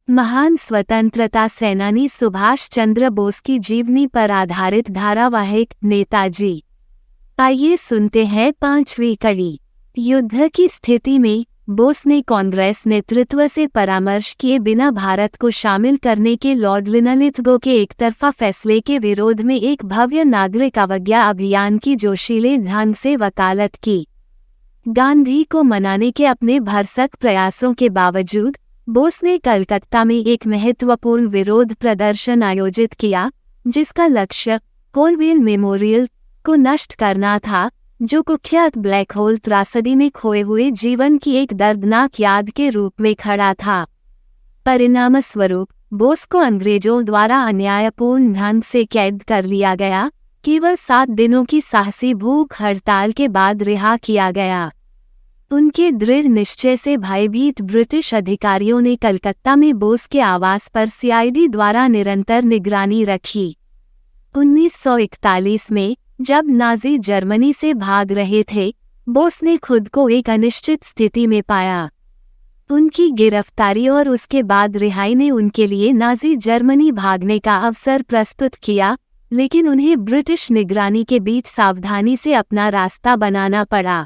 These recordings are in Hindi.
महान स्वतंत्रता सेनानी सुभाष चंद्र बोस की जीवनी पर आधारित धारावाहिक नेताजी। आइए सुनते हैं 5वीं कड़ी। युद्ध की स्थिति में बोस ने कांग्रेस नेतृत्व से परामर्श किए बिना भारत को शामिल करने के लॉर्ड लिनलिथगो के एकतरफा फैसले के विरोध में एक भव्य नागरिक अवज्ञा अभियान की जोशीले ढंग से वकालत की। गांधी को मनाने के अपने भरसक प्रयासों के बावजूद बोस ने कलकत्ता में एक महत्वपूर्ण विरोध प्रदर्शन आयोजित किया, जिसका लक्ष्य कोलवेल मेमोरियल को नष्ट करना था, जो कुख्यात ब्लैक होल त्रासदी में खोए हुए जीवन की एक दर्दनाक याद के रूप में खड़ा था। परिणामस्वरूप बोस को अंग्रेजों द्वारा अन्यायपूर्ण ढंग से कैद कर लिया गया। केवल 7 दिनों की साहसी भूख हड़ताल के बाद रिहा किया गया। उनके दृढ़ निश्चय से भयभीत ब्रिटिश अधिकारियों ने कलकत्ता में बोस के आवास पर सीआईडी द्वारा निरंतर निगरानी रखी। 1941 में जब नाजी जर्मनी से भाग रहे थे, बोस ने खुद को एक अनिश्चित स्थिति में पाया। उनकी गिरफ्तारी और उसके बाद रिहाई ने उनके लिए नाजी जर्मनी भागने का अवसर प्रस्तुत किया, लेकिन उन्हें ब्रिटिश निगरानी के बीच सावधानी से अपना रास्ता बनाना पड़ा।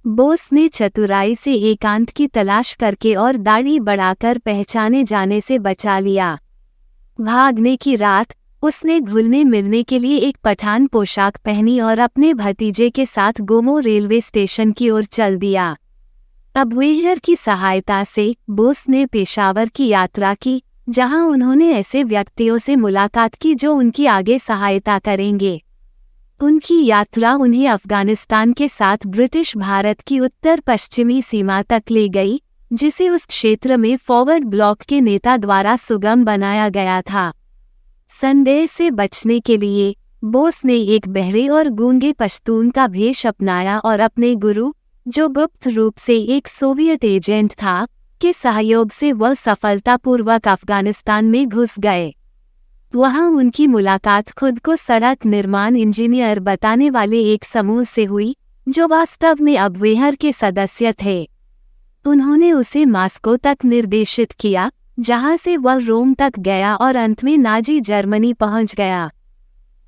बोस ने चतुराई से एकांत की तलाश करके और दाढ़ी बढ़ाकर पहचाने जाने से बचा लिया। भागने की रात उसने घुलने मिलने के लिए एक पठान पोशाक पहनी और अपने भतीजे के साथ गोमो रेलवे स्टेशन की ओर चल दिया। अबवेहर की सहायता से बोस ने पेशावर की यात्रा की, जहां उन्होंने ऐसे व्यक्तियों से मुलाकात की जो उनकी आगे सहायता करेंगे। उनकी यात्रा उन्हें अफगानिस्तान के साथ ब्रिटिश भारत की उत्तर पश्चिमी सीमा तक ले गई, जिसे उस क्षेत्र में फॉरवर्ड ब्लॉक के नेता द्वारा सुगम बनाया गया था। संदेह से बचने के लिए बोस ने एक बहरे और गूंगे पश्तून का भेष अपनाया और अपने गुरु, जो गुप्त रूप से एक सोवियत एजेंट था, के सहयोग से वह सफलतापूर्वक अफगानिस्तान में घुस गए। वहां उनकी मुलाकात खुद को सड़क निर्माण इंजीनियर बताने वाले एक समूह से हुई, जो वास्तव में अबवेहर के सदस्य थे। उन्होंने उसे मॉस्को तक निर्देशित किया, जहां से वह रोम तक गया और अंत में नाजी जर्मनी पहुंच गया।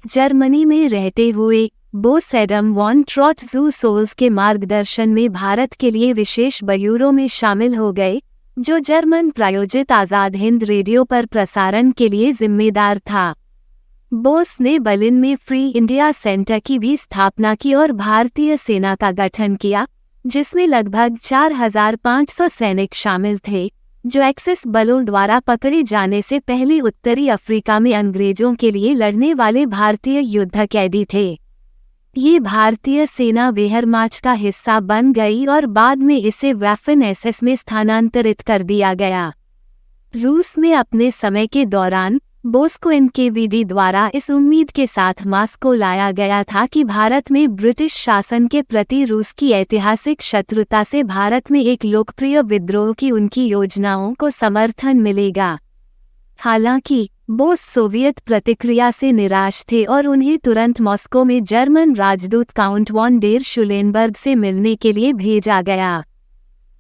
जर्मनी में रहते हुए बोस एडम वॉन ट्रॉटज़ूसोल्स के मार्गदर्शन में भारत के लिए विशेष ब्यूरो में शामिल हो गए, जो जर्मन प्रायोजित आज़ाद हिंद रेडियो पर प्रसारण के लिए जिम्मेदार था। बोस ने बर्लिन में फ्री इंडिया सेंटर की भी स्थापना की और भारतीय सेना का गठन किया, जिसमें लगभग 4500 सैनिक शामिल थे, जो एक्सिस बलों द्वारा पकड़े जाने से पहले उत्तरी अफ्रीका में अंग्रेजों के लिए लड़ने वाले भारतीय युद्ध कैदी थे। ये भारतीय सेना वेहरमाच का हिस्सा बन गई और बाद में इसे वेफन एसएस में स्थानांतरित कर दिया गया। रूस में अपने समय के दौरान बोस को एनकेवीडी द्वारा इस उम्मीद के साथ मॉस्को लाया गया था कि भारत में ब्रिटिश शासन के प्रति रूस की ऐतिहासिक शत्रुता से भारत में एक लोकप्रिय विद्रोह की उनकी योजनाओं को समर्थन मिलेगा। हालांकि बोस सोवियत प्रतिक्रिया से निराश थे और उन्हें तुरंत मॉस्को में जर्मन राजदूत काउंट वॉन डेर शुलेनबर्ग से मिलने के लिए भेजा गया।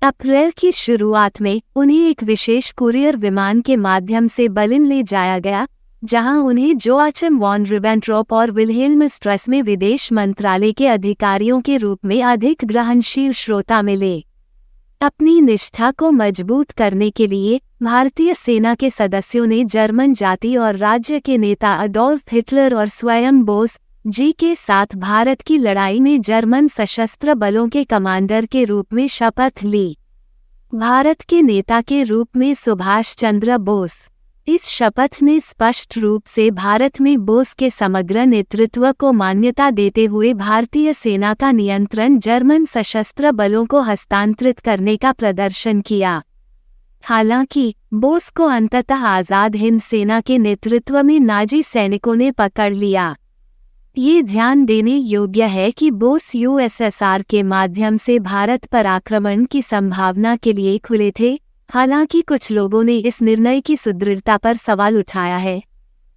अप्रैल की शुरुआत में उन्हें एक विशेष कुरियर विमान के माध्यम से बर्लिन ले जाया गया, जहां उन्हें जोआचिम वॉन रिबेंट्रोप और विल्हेल्म स्ट्रस में विदेश मंत्रालय के अधिकारियों के रूप में अधिक ग्रहणशील श्रोता मिले। अपनी निष्ठा को मजबूत करने के लिए भारतीय सेना के सदस्यों ने जर्मन जाति और राज्य के नेता अडोल्फ हिटलर और स्वयं बोस जी के साथ भारत की लड़ाई में जर्मन सशस्त्र बलों के कमांडर के रूप में शपथ ली। भारत के नेता के रूप में सुभाष चंद्र बोस। इस शपथ ने स्पष्ट रूप से भारत में बोस के समग्र नेतृत्व को मान्यता देते हुए भारतीय सेना का नियंत्रण जर्मन सशस्त्र बलों को हस्तांतरित करने का प्रदर्शन किया। हालांकि बोस को अंततः आज़ाद हिंद सेना के नेतृत्व में नाजी सैनिकों ने पकड़ लिया। ये ध्यान देने योग्य है कि बोस यूएसएसआर के माध्यम से भारत पर आक्रमण की संभावना के लिए खुले थे। हालांकि कुछ लोगों ने इस निर्णय की सुदृढ़ता पर सवाल उठाया है,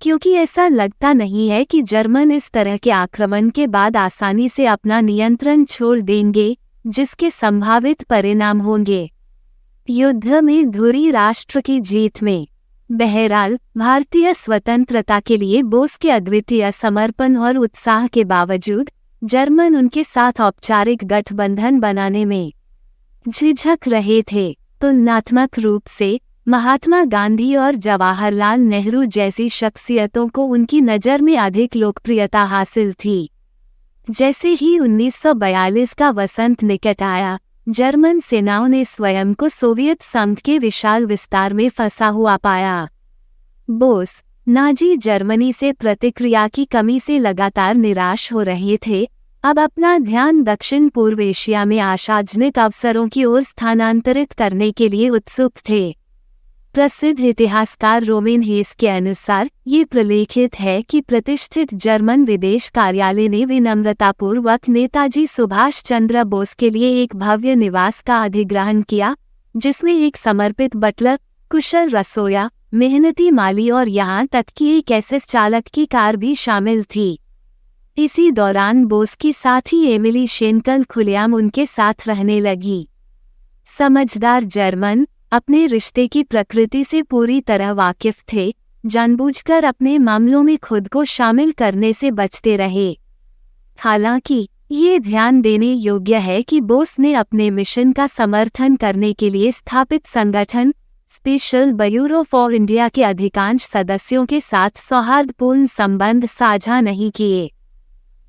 क्योंकि ऐसा लगता नहीं है कि जर्मन इस तरह के आक्रमण के बाद आसानी से अपना नियंत्रण छोड़ देंगे, जिसके संभावित परिणाम होंगे। युद्ध में धुरी राष्ट्र की जीत में। बहरहाल, भारतीय स्वतंत्रता के लिए बोस के अद्वितीय समर्पण और उत्साह के बावजूद जर्मन उनके साथ औपचारिक गठबंधन बनाने में झिझक रहे थे। तुलनात्मक रूप से महात्मा गांधी और जवाहरलाल नेहरू जैसी शख्सियतों को उनकी नज़र में अधिक लोकप्रियता हासिल थी। जैसे ही 1942 का वसंत निकट आया, जर्मन सेनाओं ने स्वयं को सोवियत संघ के विशाल विस्तार में फंसा हुआ पाया। बोस नाजी जर्मनी से प्रतिक्रिया की कमी से लगातार निराश हो रहे थे। अब अपना ध्यान दक्षिण पूर्व एशिया में आशाजनक अवसरों की ओर स्थानांतरित करने के लिए उत्सुक थे। प्रसिद्ध इतिहासकार रोमेन हेस के अनुसार ये प्रलेखित है कि प्रतिष्ठित जर्मन विदेश कार्यालय ने विनम्रतापूर्वक नेताजी सुभाष चंद्र बोस के लिए एक भव्य निवास का अधिग्रहण किया, जिसमें एक समर्पित बटलर, कुशल रसोया, मेहनती माली और यहाँ तक कि एक एसएस चालक की कार भी शामिल थी। इसी दौरान बोस की साथी एमिली शेनकल खुलेआम उनके साथ रहने लगी। समझदार जर्मन अपने रिश्ते की प्रकृति से पूरी तरह वाकिफ थे, जानबूझकर अपने मामलों में खुद को शामिल करने से बचते रहे। हालांकि ये ध्यान देने योग्य है कि बोस ने अपने मिशन का समर्थन करने के लिए स्थापित संगठन स्पेशल ब्यूरो फॉर इंडिया के अधिकांश सदस्यों के साथ सौहार्दपूर्ण संबंध साझा नहीं किए।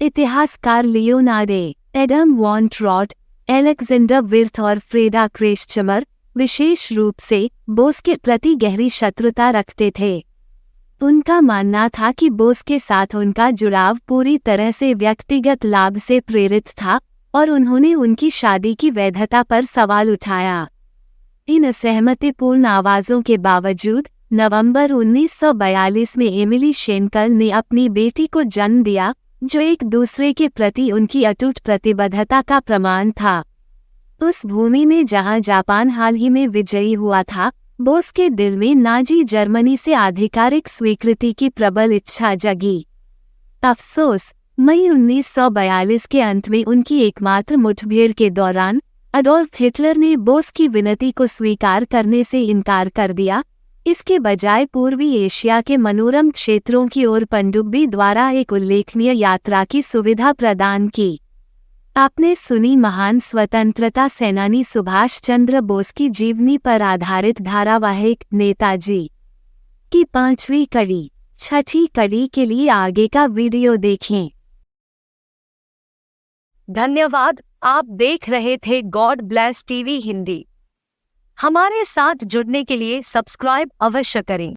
इतिहासकार Leonardo, Adam von Trott, Alexander Wirth और फ्रेडा क्रेश्चमर विशेष रूप से बोस के प्रति गहरी शत्रुता रखते थे। उनका मानना था कि बोस के साथ उनका जुड़ाव पूरी तरह से व्यक्तिगत लाभ से प्रेरित था और उन्होंने उनकी शादी की वैधता पर सवाल उठाया। इन असहमतिपूर्ण आवाज़ों के बावजूद नवंबर 1942 में एमिली शेनकल ने अपनी बेटी को जन्म दिया, जो एक दूसरे के प्रति उनकी अटूट प्रतिबद्धता का प्रमाण था। उस भूमि में जहां जापान हाल ही में विजयी हुआ था, बोस के दिल में नाजी जर्मनी से आधिकारिक स्वीकृति की प्रबल इच्छा जगी। अफसोस, मई 1942 के अंत में उनकी एकमात्र मुठभेड़ के दौरान अडोल्फ हिटलर ने बोस की विनती को स्वीकार करने से इनकार कर दिया। इसके बजाय पूर्वी एशिया के मनोरम क्षेत्रों की ओर पनडुब्बी द्वारा एक उल्लेखनीय यात्रा की सुविधा प्रदान की। आपने सुनी महान स्वतंत्रता सेनानी सुभाष चंद्र बोस की जीवनी पर आधारित धारावाहिक नेताजी की 5वीं कड़ी। 6ठी कड़ी के लिए आगे का वीडियो देखें। धन्यवाद। आप देख रहे थे गॉड ब्लेस टीवी हिंदी। हमारे साथ जुड़ने के लिए सब्सक्राइब अवश्य करें।